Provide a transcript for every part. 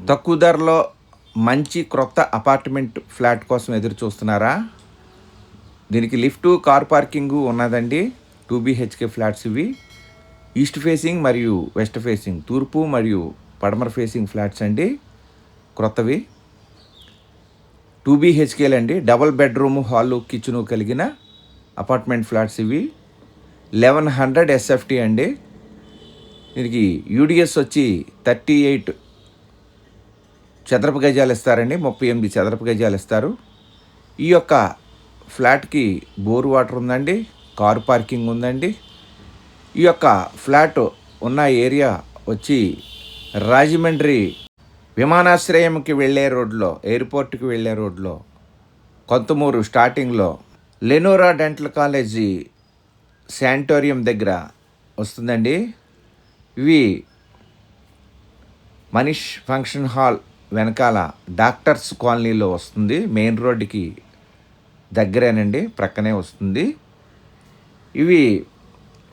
తక్కువ ధరలో మంచి క్రొత్త అపార్ట్మెంట్ ఫ్లాట్ కోసం ఎదురు చూస్తున్నారా? దీనికి లిఫ్టు, కార్ పార్కింగు ఉన్నదండి. 2 BHK ఫ్లాట్స్ ఇవి. ఈస్ట్ ఫేసింగ్ మరియు వెస్ట్ ఫేసింగ్, తూర్పు మరియు పడమర ఫేసింగ్ ఫ్లాట్స్ అండి. క్రొత్తవి 2 BHKలు అండి. డబుల్ బెడ్రూము, హాలు, కిచెను కలిగిన అపార్ట్మెంట్ ఫ్లాట్స్ ఇవి. 1100 SFT అండి. దీనికి యూడిఎస్ వచ్చి 38 చదరపు గజాలు ఇస్తారండి. 38 చదరపు గజాలు ఇస్తారు. ఈ యొక్క ఫ్లాట్కి బోర్ వాటర్ ఉందండి, కారు పార్కింగ్ ఉందండి. ఈ యొక్క ఫ్లాట్ ఉన్న ఏరియా వచ్చి రాజమండ్రి విమానాశ్రయంకి వెళ్ళే రోడ్లో, ఎయిర్పోర్ట్కి వెళ్ళే రోడ్లో, కొంతమూరు స్టార్టింగ్లో లెనోరా డెంటల్ కాలేజీ శానిటోరియం దగ్గర వస్తుందండి. ఇవి మనీష్ ఫంక్షన్ హాల్ వెనకాల డాక్టర్స్ కాలనీలో వస్తుంది. మెయిన్ రోడ్డుకి దగ్గరేనండి, ప్రక్కనే వస్తుంది. ఇవి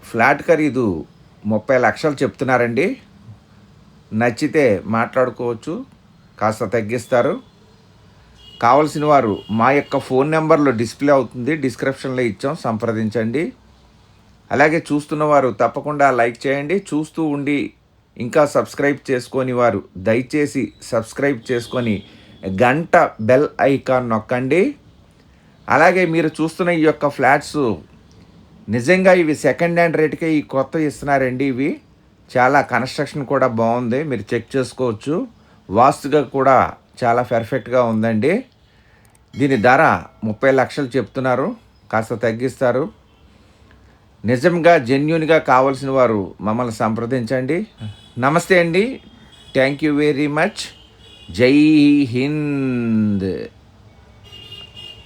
ఫ్లాట్ ఖరీదు 30 లక్షలు చెప్తున్నారండి. నచ్చితే మాట్లాడుకోవచ్చు, కాస్త తగ్గిస్తారు. కావలసిన వారు మా యొక్క ఫోన్ నెంబర్లో డిస్ప్లే అవుతుంది, డిస్క్రిప్షన్లో ఇచ్చాం, సంప్రదించండి. అలాగే చూస్తున్న వారు తప్పకుండా లైక్ చేయండి. చూస్తూ ఉండి ఇంకా సబ్స్క్రైబ్ చేసుకొని వారు దయచేసి సబ్స్క్రైబ్ చేసుకొని గంట బెల్ ఐకాన్ నొక్కండి. అలాగే మీరు చూస్తున్న ఈ యొక్క ఫ్లాట్స్ నిజంగా ఇవి సెకండ్ హ్యాండ్ రేటుకే ఈ కొత్త ఇస్తున్నారండి. ఇవి చాలా కన్స్ట్రక్షన్ కూడా బాగుంది, మీరు చెక్ చేసుకోవచ్చు. వాస్తుగా కూడా చాలా పర్ఫెక్ట్గా ఉందండి. దీని ధర 30 లక్షలు చెప్తున్నారు, కాస్త తగ్గిస్తారు. నిజంగా జెన్యూన్గా కావాల్సిన వారు మమ్మల్ని సంప్రదించండి. నమస్తే అండి. Thank you very much. జై హింద్.